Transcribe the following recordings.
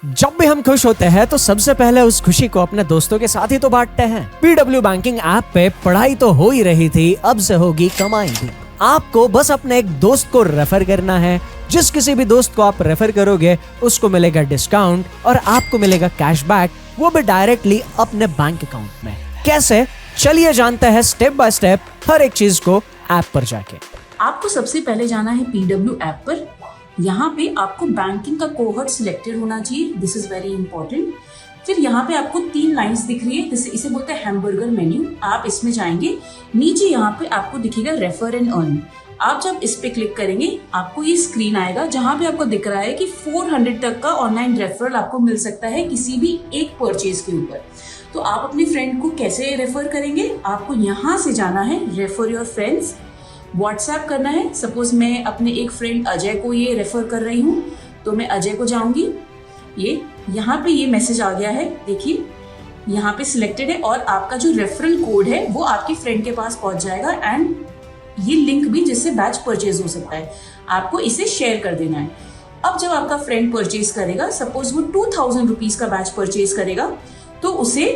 जब भी हम खुश होते हैं तो सबसे पहले उस खुशी को अपने दोस्तों के साथ ही तो बांटते हैं। PW बैंकिंग ऐप पे पढ़ाई तो हो ही रही थी, अब से होगी कमाई भी। आपको बस अपने एक दोस्त को रेफर करना है। जिस किसी भी दोस्त को आप रेफर करोगे उसको मिलेगा डिस्काउंट और आपको मिलेगा कैशबैक, वो भी डायरेक्टली अपने बैंक अकाउंट में। कैसे? चलिए जानते हैं स्टेप बाय स्टेप हर एक चीज को ऐप पर जाके। आपको सबसे पहले जाना है PW ऐप पर। यहाँ पे आपको बैंकिंग का कोहर्ट सिलेक्टेड होना चाहिए, दिस इज वेरी इंपॉर्टेंट। फिर यहाँ पे आपको 3 लाइंस दिख रही है, इसे बोलते हैं हैमबर्गर मेन्यू। आप इसमें जाएंगे, नीचे यहाँ पे आपको दिखेगा रेफर एंड अर्न। आप जब इस पे क्लिक करेंगे आपको ये स्क्रीन आएगा जहाँ पे आपको दिख रहा है कि 400 तक का ऑनलाइन रेफरल आपको मिल सकता है किसी भी एक परचेज के ऊपर। तो आप अपने फ्रेंड को कैसे रेफर करेंगे? आपको यहाँ से जाना है रेफर योर फ्रेंड्स, व्हाट्सएप करना है। सपोज मैं अपने एक फ्रेंड अजय को ये रेफर कर रही हूँ, तो मैं अजय को जाऊंगी। ये यहाँ पे ये मैसेज आ गया है, देखिए यहाँ पे सिलेक्टेड है और आपका जो रेफरल कोड है वो आपके फ्रेंड के पास पहुंच जाएगा एंड ये लिंक भी जिससे बैच परचेज हो सकता है, आपको इसे शेयर कर देना है। अब जब आपका फ्रेंड परचेज करेगा, सपोज वो 2000 रुपीज का बैच परचेज करेगा तो उसे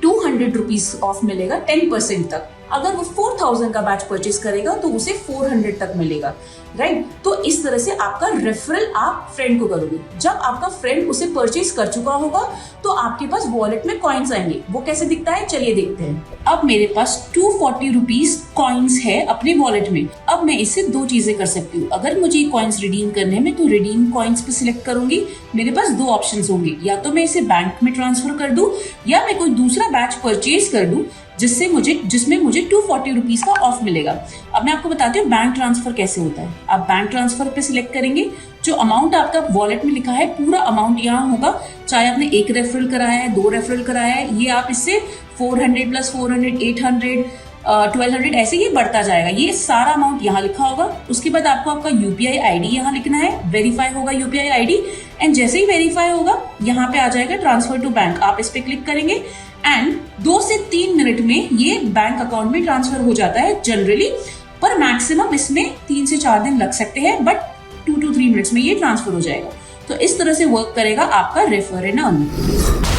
200 रुपीज ऑफ मिलेगा 10% तक। अगर वो 4000 का बैच परचेज करेगा तो उसे 400 तक मिलेगा, राइट। तो इस तरह से आपका रेफरल आप फ्रेंड को करोगे। जब आपका फ्रेंड उसे परचेज कर चुका होगा तो आपके पास वॉलेट में कॉइन्स आएंगे। वो कैसे दिखता है चलिए देखते हैं। अब मेरे पास 240 रुपीज कॉइन्स है अपने वॉलेट में। अब मैं इससे 2 चीजें कर सकती हूँ। अगर मुझे कॉइन्स रिडीम करने में तो रिडीम कॉइन्स पे सिलेक्ट करूंगी। मेरे पास 2 ऑप्शंस होंगे, या तो मैं इसे बैंक में ट्रांसफर कर दूं या मैं कोई दूसरा बैच परचेज कर दूं जिसमें मुझे 240 रुपीज का ऑफ मिलेगा। अब मैं आपको बताती हूँ बैंक ट्रांसफर कैसे होता है। आप बैंक ट्रांसफर पे सिलेक्ट करेंगे, जो अमाउंट आपका वॉलेट में लिखा है पूरा अमाउंट यहाँ होगा। चाहे आपने 1 रेफरल कराया है, 2 रेफरल कराया है, ये आप इससे 400 प्लस 400, 800, 1200 ऐसे ही बढ़ता जाएगा। ये सारा अमाउंट यहाँ लिखा होगा। उसके बाद आपको आपका UPI ID यहाँ लिखना है, वेरीफाई होगा UPI ID एंड जैसे ही वेरीफाई होगा यहाँ पे आ जाएगा ट्रांसफर टू बैंक। आप इस पे क्लिक करेंगे एंड 2 से 3 मिनट में ये बैंक अकाउंट में ट्रांसफर हो जाता है जनरली, पर मैक्सिमम इसमें 3 से 4 दिन लग सकते हैं, बट 2 to 3 मिनट्स में ये ट्रांसफर हो जाएगा। तो इस तरह से वर्क करेगा आपका रेफर एंड अर्न।